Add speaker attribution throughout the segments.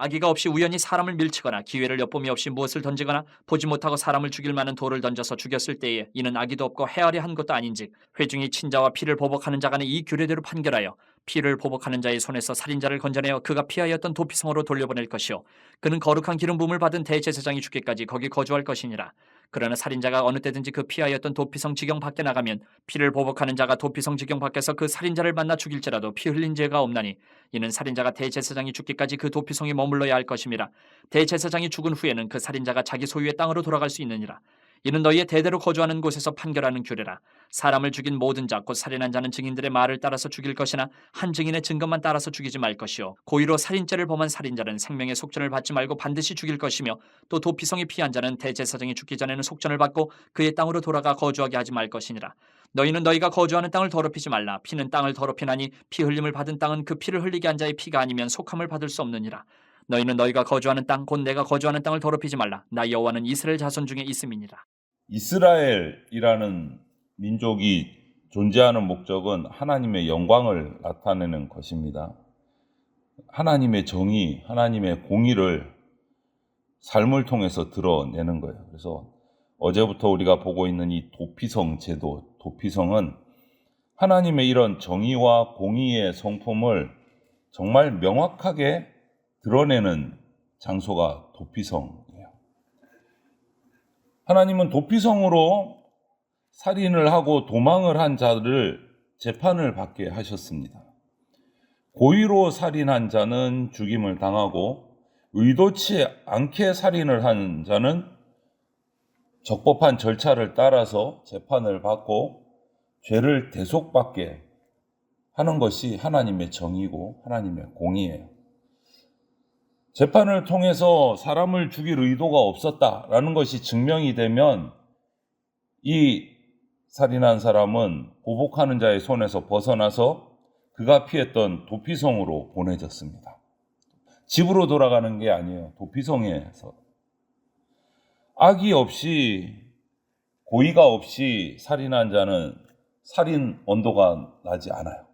Speaker 1: 악의가 없이 우연히 사람을 밀치거나 기회를 엿봄이 없이 무엇을 던지거나 보지 못하고 사람을 죽일 만한 돌을 던져서 죽였을 때에 이는 악의도 없고 헤아려 한 것도 아닌즉 회중이 친자와 피를 보복하는 자간에 이 규례대로 판결하여 피를 보복하는 자의 손에서 살인자를 건져내어 그가 피하였던 도피성으로 돌려보낼 것이요 그는 거룩한 기름 부음을 받은 대제사장이 죽기까지 거기 거주할 것이니라. 그러나 살인자가 어느 때든지 그 피하였던 도피성 지경 밖에 나가면 피를 보복하는 자가 도피성 지경 밖에서 그 살인자를 만나 죽일지라도 피 흘린 죄가 없나니 이는 살인자가 대제사장이 죽기까지 그 도피성에 머물러야 할 것임이라. 대제사장이 죽은 후에는 그 살인자가 자기 소유의 땅으로 돌아갈 수 있느니라. 이는 너희의 대대로 거주하는 곳에서 판결하는 규례라. 사람을 죽인 모든 자 곧 살인한 자는 증인들의 말을 따라서 죽일 것이나 한 증인의 증거만 따라서 죽이지 말 것이요 고의로 살인죄를 범한 살인자는 생명의 속전을 받지 말고 반드시 죽일 것이며 또 도피성에 피한 자는 대제사장이 죽기 전에는 속전을 받고 그의 땅으로 돌아가 거주하게 하지 말 것이니라. 너희는 너희가 거주하는 땅을 더럽히지 말라. 피는 땅을 더럽히나니 피 흘림을 받은 땅은 그 피를 흘리게 한 자의 피가 아니면 속함을 받을 수 없느니라. 너희는 너희가 거주하는 땅 곧 내가 거주하는 땅을 더럽히지 말라. 나 여호와는 이스라엘 자손 중에 있음이니라.
Speaker 2: 이스라엘이라는 민족이 존재하는 목적은 하나님의 영광을 나타내는 것입니다. 하나님의 정의, 하나님의 공의를 삶을 통해서 드러내는 거예요. 그래서 어제부터 우리가 보고 있는 이 도피성 제도, 도피성은 하나님의 이런 정의와 공의의 성품을 정말 명확하게 드러내는 장소가 도피성이에요. 하나님은 도피성으로 살인을 하고 도망을 한 자를 재판을 받게 하셨습니다. 고의로 살인한 자는 죽임을 당하고 의도치 않게 살인을 한 자는 적법한 절차를 따라서 재판을 받고 죄를 대속받게 하는 것이 하나님의 정의고 하나님의 공의예요. 재판을 통해서 사람을 죽일 의도가 없었다라는 것이 증명이 되면 이 살인한 사람은 보복하는 자의 손에서 벗어나서 그가 피했던 도피성으로 보내졌습니다. 집으로 돌아가는 게 아니에요. 도피성에서. 악의 없이 고의가 없이 살인한 자는 살인 언도가 나지 않아요.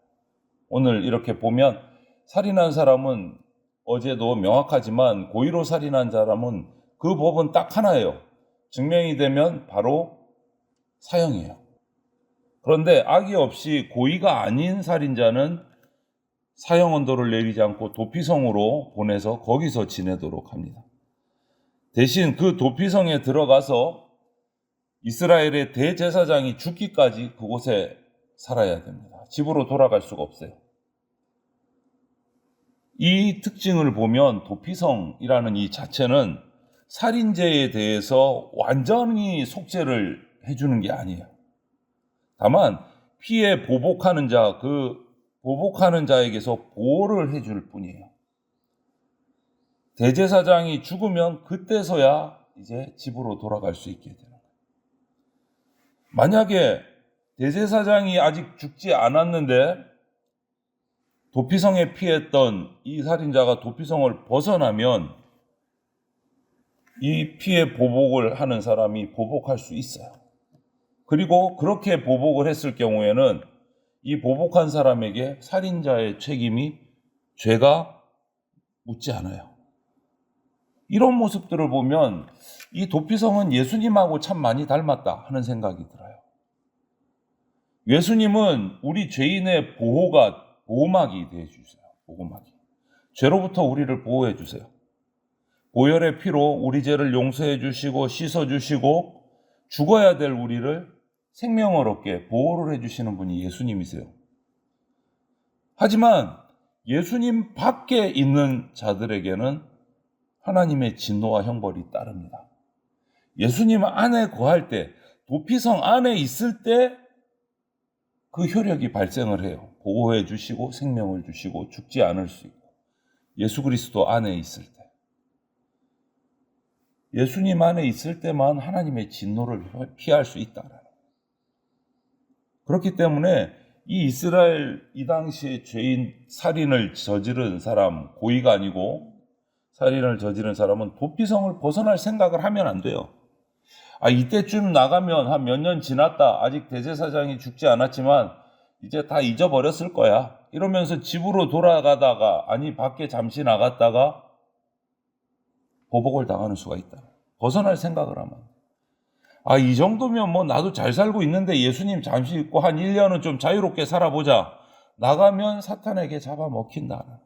Speaker 2: 오늘 이렇게 보면 살인한 사람은 어제도 명확하지만 고의로 살인한 사람은 그 법은 딱 하나예요. 증명이 되면 바로 사형이에요. 그런데 악의 없이 고의가 아닌 살인자는 사형 언도를 내리지 않고 도피성으로 보내서 거기서 지내도록 합니다. 대신 그 도피성에 들어가서 이스라엘의 대제사장이 죽기까지 그곳에 살아야 됩니다. 집으로 돌아갈 수가 없어요. 이 특징을 보면 도피성이라는 이 자체는 살인죄에 대해서 완전히 속죄를 해주는 게 아니에요. 다만 피해 보복하는 자, 그 보복하는 자에게서 보호를 해줄 뿐이에요. 대제사장이 죽으면 그때서야 이제 집으로 돌아갈 수 있게 되는 거예요. 만약에 대제사장이 아직 죽지 않았는데 도피성에 피했던 이 살인자가 도피성을 벗어나면 이 피해 보복을 하는 사람이 보복할 수 있어요. 그리고 그렇게 보복을 했을 경우에는 이 보복한 사람에게 살인자의 책임이 죄가 묻지 않아요. 이런 모습들을 보면 이 도피성은 예수님하고 참 많이 닮았다 하는 생각이 들어요. 예수님은 우리 죄인의 보호막이 되어주세요. 보호막이. 죄로부터 우리를 보호해 주세요. 보혈의 피로 우리 죄를 용서해 주시고 씻어 주시고 죽어야 될 우리를 생명을 얻게 보호를 해주시는 분이 예수님이세요. 하지만 예수님 밖에 있는 자들에게는 하나님의 진노와 형벌이 따릅니다. 예수님 안에 거할 때, 도피성 안에 있을 때 그 효력이 발생을 해요. 보호해 주시고 생명을 주시고 죽지 않을 수 있고 예수 그리스도 안에 있을 때, 예수님 안에 있을 때만 하나님의 진노를 피할 수 있다라는 거예요. 그렇기 때문에 이 이스라엘 이 당시에 죄인 살인을 저지른 사람, 고의가 아니고 살인을 저지른 사람은 도피성을 벗어날 생각을 하면 안 돼요. 이때쯤 나가면 한 몇 년 지났다. 아직 대제사장이 죽지 않았지만 이제 다 잊어버렸을 거야. 이러면서 집으로 돌아가다가, 밖에 잠시 나갔다가 보복을 당하는 수가 있다. 벗어날 생각을 하면. 아, 이 정도면 뭐 나도 잘 살고 있는데 예수님 잠시 있고 한 1년은 좀 자유롭게 살아보자. 나가면 사탄에게 잡아먹힌다.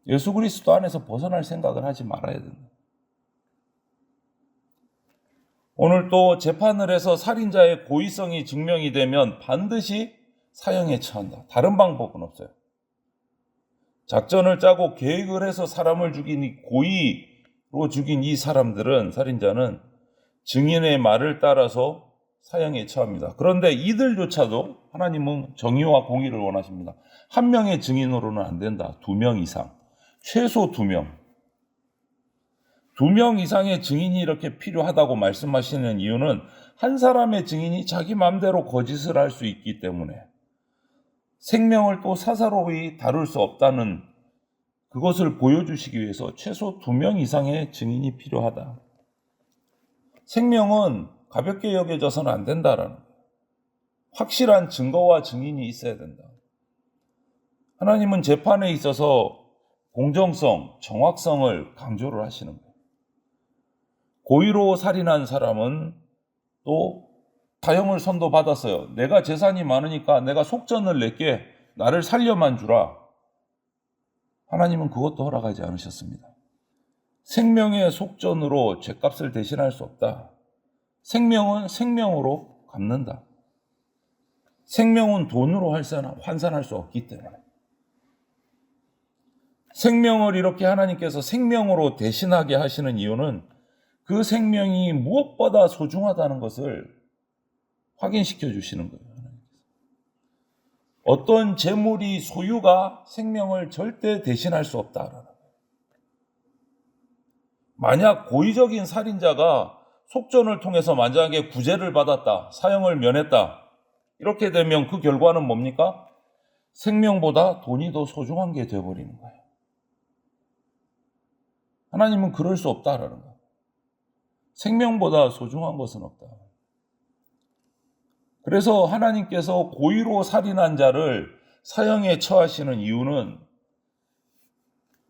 Speaker 2: 예수 그리스도 안에서 벗어날 생각을 하지 말아야 된다. 오늘 또 재판을 해서 살인자의 고의성이 증명이 되면 반드시 사형에 처한다. 다른 방법은 없어요. 작전을 짜고 계획을 해서 사람을 죽인 이 고의로 죽인 이 사람들은, 살인자는 증인의 말을 따라서 사형에 처합니다. 그런데 이들조차도 하나님은 정의와 공의를 원하십니다. 한 명의 증인으로는 안 된다. 2명 이상. 최소 2명. 2명 이상의 증인이 이렇게 필요하다고 말씀하시는 이유는 한 사람의 증인이 자기 마음대로 거짓을 할 수 있기 때문에, 생명을 또 사사로이 다룰 수 없다는 그것을 보여주시기 위해서 최소 2명 이상의 증인이 필요하다. 생명은 가볍게 여겨져서는 안 된다라는 거예요. 확실한 증거와 증인이 있어야 된다. 하나님은 재판에 있어서 공정성, 정확성을 강조를 하시는 거예요. 고의로 살인한 사람은 또 사형을 선고받았어요. 내가 재산이 많으니까 내가 속전을 낼게, 나를 살려만 주라. 하나님은 그것도 허락하지 않으셨습니다. 생명의 속전으로 죗값을 대신할 수 없다. 생명은 생명으로 갚는다. 생명은 돈으로 환산할 수 없기 때문에. 생명을 이렇게 하나님께서 생명으로 대신하게 하시는 이유는 그 생명이 무엇보다 소중하다는 것을 확인시켜 주시는 거예요. 어떤 재물이, 소유가 생명을 절대 대신할 수 없다라는 거예요. 만약 고의적인 살인자가 속전을 통해서 만약에 구제를 받았다, 사형을 면했다, 이렇게 되면 그 결과는 뭡니까? 생명보다 돈이 더 소중한 게 되어버리는 거예요. 하나님은 그럴 수 없다라는 거예요. 생명보다 소중한 것은 없다. 그래서 하나님께서 고의로 살인한 자를 사형에 처하시는 이유는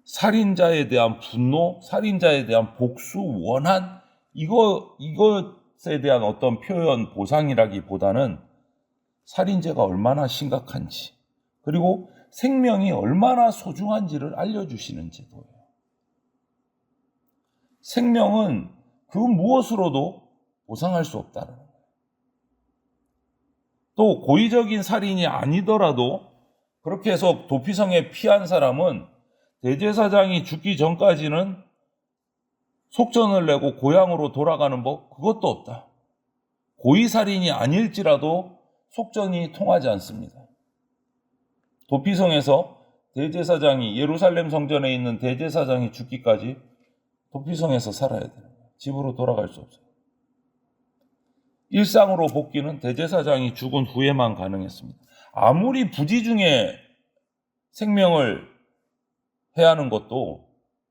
Speaker 2: 살인자에 대한 분노, 살인자에 대한 복수, 원한, 이것에 대한 어떤 표현, 보상이라기보다는 살인죄가 얼마나 심각한지, 그리고 생명이 얼마나 소중한지를 알려주시는 제도예요. 생명은 그 무엇으로도 보상할 수 없다는 거예요. 또 고의적인 살인이 아니더라도 그렇게 해서 도피성에 피한 사람은 대제사장이 죽기 전까지는 속전을 내고 고향으로 돌아가는 법, 그것도 없다. 고의살인이 아닐지라도 속전이 통하지 않습니다. 도피성에서 대제사장이, 예루살렘 성전에 있는 대제사장이 죽기까지 도피성에서 살아야 돼요. 집으로 돌아갈 수 없어요. 일상으로 복귀는 대제사장이 죽은 후에만 가능했습니다. 아무리 부지 중에 생명을 해하는 것도,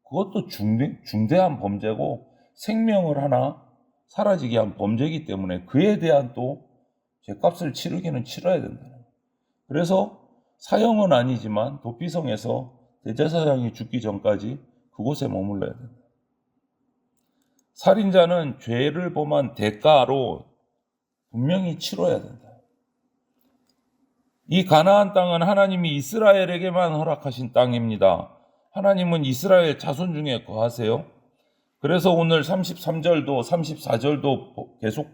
Speaker 2: 그것도 중대한 범죄고 생명을 하나 사라지게 한 범죄이기 때문에 그에 대한 또 죗값을 치르기는 치러야 된다. 그래서 사형은 아니지만 도피성에서 대제사장이 죽기 전까지 그곳에 머물러야 된다. 살인자는 죄를 범한 대가로 분명히 치러야 된다. 이 가나안 땅은 하나님이 이스라엘에게만 허락하신 땅입니다. 하나님은 이스라엘 자손 중에 거하세요. 그래서 오늘 33절도 34절도 계속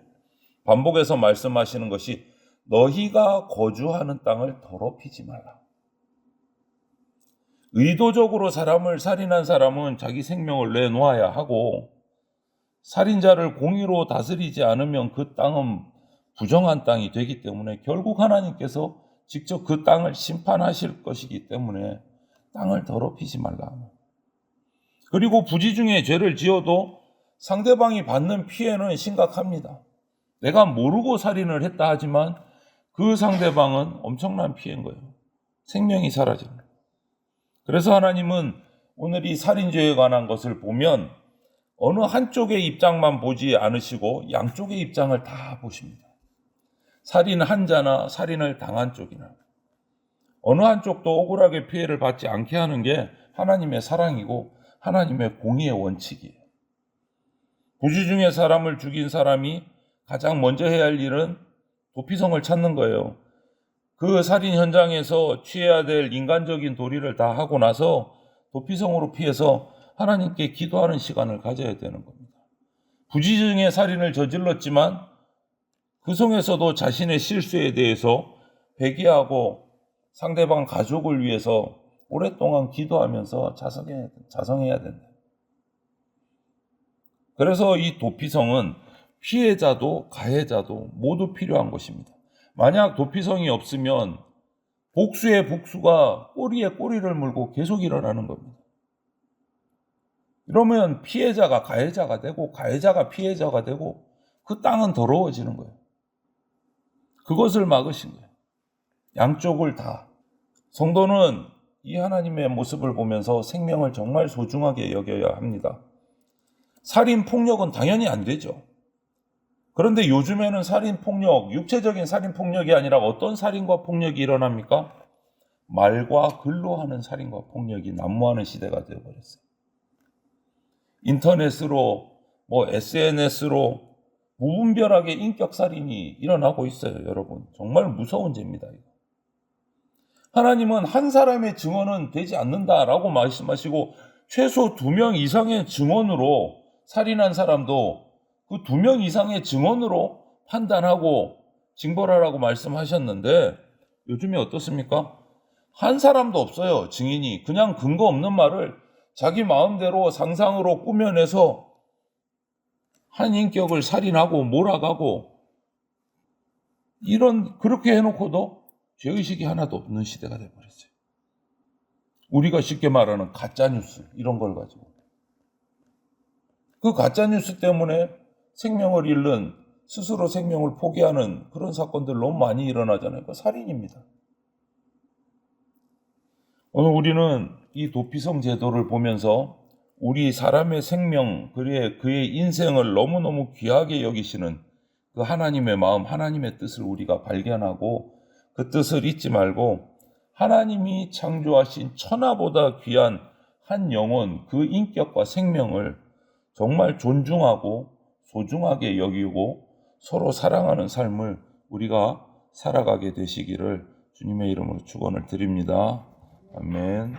Speaker 2: 반복해서 말씀하시는 것이 너희가 거주하는 땅을 더럽히지 말라. 의도적으로 사람을 살인한 사람은 자기 생명을 내놓아야 하고, 살인자를 공의로 다스리지 않으면 그 땅은 부정한 땅이 되기 때문에 결국 하나님께서 직접 그 땅을 심판하실 것이기 때문에 땅을 더럽히지 말라. 그리고 부지 중에 죄를 지어도 상대방이 받는 피해는 심각합니다. 내가 모르고 살인을 했다 하지만 그 상대방은 엄청난 피해인 거예요. 생명이 사라지는 거예요. 그래서 하나님은 오늘 이 살인죄에 관한 것을 보면 어느 한쪽의 입장만 보지 않으시고 양쪽의 입장을 다 보십니다. 살인한 자나 살인을 당한 쪽이나 어느 한쪽도 억울하게 피해를 받지 않게 하는 게 하나님의 사랑이고, 하나님의 공의의 원칙이에요. 부지 중에 사람을 죽인 사람이 가장 먼저 해야 할 일은 도피성을 찾는 거예요. 그 살인 현장에서 취해야 될 인간적인 도리를 다 하고 나서 도피성으로 피해서 하나님께 기도하는 시간을 가져야 되는 겁니다. 부지 중에 살인을 저질렀지만 그 성에서도 자신의 실수에 대해서 회개하고 상대방 가족을 위해서 오랫동안 기도하면서 자성해야 된다. 그래서 이 도피성은 피해자도 가해자도 모두 필요한 것입니다. 만약 도피성이 없으면 복수의 복수가 꼬리에 꼬리를 물고 계속 일어나는 겁니다. 이러면 피해자가 가해자가 되고 가해자가 피해자가 되고 그 땅은 더러워지는 거예요. 그것을 막으신 거예요. 양쪽을 다. 성도는 이 하나님의 모습을 보면서 생명을 정말 소중하게 여겨야 합니다. 살인 폭력은 당연히 안 되죠. 그런데 요즘에는 살인 폭력, 육체적인 살인 폭력이 아니라 어떤 살인과 폭력이 일어납니까? 말과 글로 하는 살인과 폭력이 난무하는 시대가 되어버렸어요. 인터넷으로, SNS로 무분별하게 인격살인이 일어나고 있어요, 여러분. 정말 무서운 죄입니다, 이거. 하나님은 한 사람의 증언은 되지 않는다라고 말씀하시고 최소 2명 이상의 증언으로 살인한 사람도 그 2명 이상의 증언으로 판단하고 징벌하라고 말씀하셨는데 요즘에 어떻습니까? 한 사람도 없어요, 증인이. 그냥 근거 없는 말을 자기 마음대로 상상으로 꾸며내서 한 인격을 살인하고 몰아가고 그렇게 해놓고도 죄의식이 하나도 없는 시대가 되어버렸어요. 우리가 쉽게 말하는 가짜뉴스 이런 걸 가지고. 그 가짜뉴스 때문에 생명을 잃는, 스스로 생명을 포기하는 그런 사건들 너무 많이 일어나잖아요. 그 살인입니다. 오늘 우리는 이 도피성 제도를 보면서 우리 사람의 생명, 그의 인생을 너무너무 귀하게 여기시는 그 하나님의 마음, 하나님의 뜻을 우리가 발견하고 그 뜻을 잊지 말고 하나님이 창조하신 천하보다 귀한 한 영혼, 그 인격과 생명을 정말 존중하고 소중하게 여기고 서로 사랑하는 삶을 우리가 살아가게 되시기를 주님의 이름으로 축원을 드립니다. 아멘.